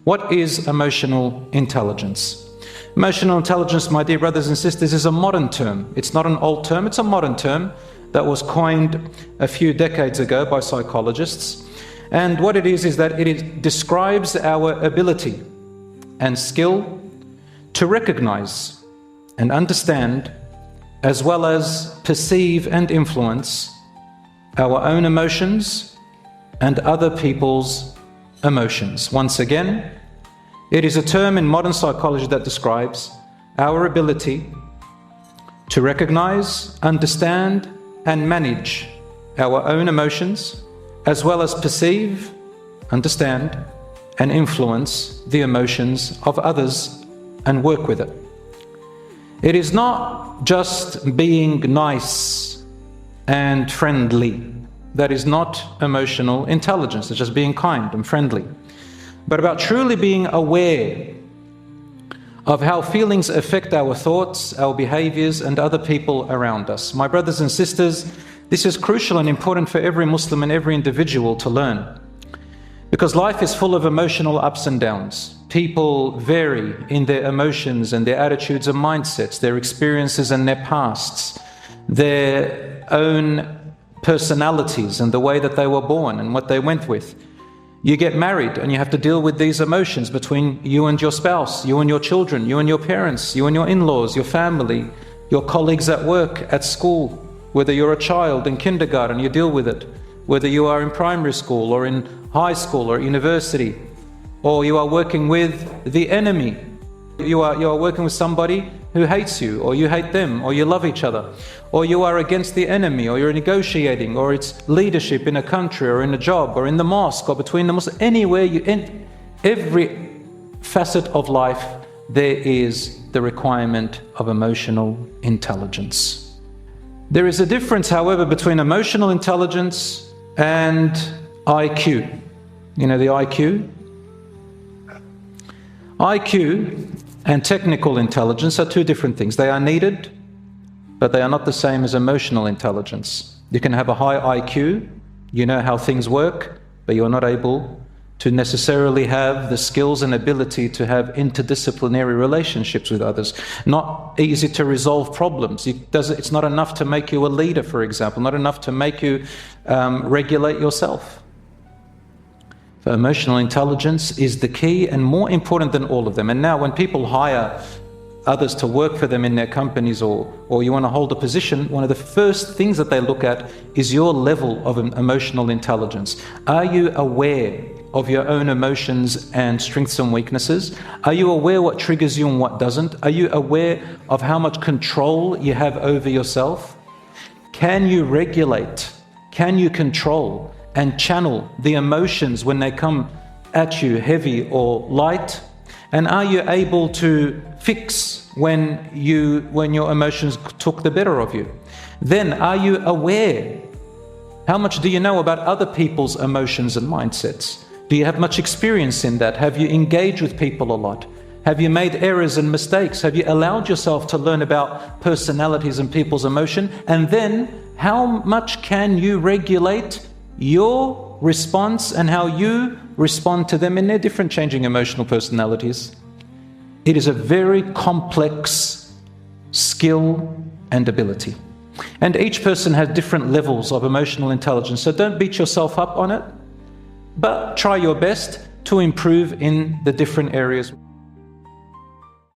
What is emotional intelligence? Emotional intelligence, my dear brothers and sisters, is a modern term. It's not an old term, it's a modern term that was coined a few decades ago by psychologists. And what it is that it describes our ability and skill to recognize and understand, as well as perceive and influence our own emotions and other people's emotions. Once again, it is a term in modern psychology that describes our ability to recognize, understand, and manage our own emotions, as well as perceive, understand, and influence the emotions of others and work with it. It is not just being nice and friendly. That is not emotional intelligence. It's just being kind and friendly. But about truly being aware of how feelings affect our thoughts, our behaviors, and other people around us. My brothers and sisters, this is crucial and important for every Muslim and every individual to learn. Because life is full of emotional ups and downs. People vary in their emotions and their attitudes and mindsets, their experiences and their pasts, their own personalities and the way that they were born and what they went with. You get married and you have to deal with these emotions between you and your spouse, you and your children, you and your parents, you and your in-laws, your family, your colleagues at work, at school. Whether you're a child in kindergarten, you deal with it. Whether you are in primary school or in high school or university, or you are working with the enemy. You are working with somebody who hates you, or you hate them, or you love each other, or you are against the enemy, or you're negotiating, or it's leadership in a country, or in a job, or in the mosque, or between the Muslims. Anywhere you in every facet of life, there is the requirement of emotional intelligence. There is a difference, however, between emotional intelligence and IQ. You know the IQ? IQ and technical intelligence are two different things. They are needed, but they are not the same as emotional intelligence. You can have a high IQ, you know how things work, but you're not able to necessarily have the skills and ability to have interdisciplinary relationships with others. Not easy to resolve problems. It's not enough to make you a leader, for example, not enough to make you regulate yourself. So emotional intelligence is the key and more important than all of them. And now when people hire others to work for them in their companies, or you want to hold a position, one of the first things that they look at is your level of emotional intelligence. Are you aware of your own emotions and strengths and weaknesses? Are you aware what triggers you and what doesn't? Are you aware of how much control you have over yourself? Can you regulate? Can you control and channel the emotions when they come at you heavy or light? And are you able to fix when your emotions took the better of you? Then are you aware? How much do you know about other people's emotions and mindsets? Do you have much experience in that? Have you engaged with people a lot? Have you made errors and mistakes? Have you allowed yourself to learn about personalities and people's emotion? And then how much can you regulate your response and how you respond to them in their different changing emotional personalities? It is a very complex skill and ability. And each person has different levels of emotional intelligence. So don't beat yourself up on it, but try your best to improve in the different areas.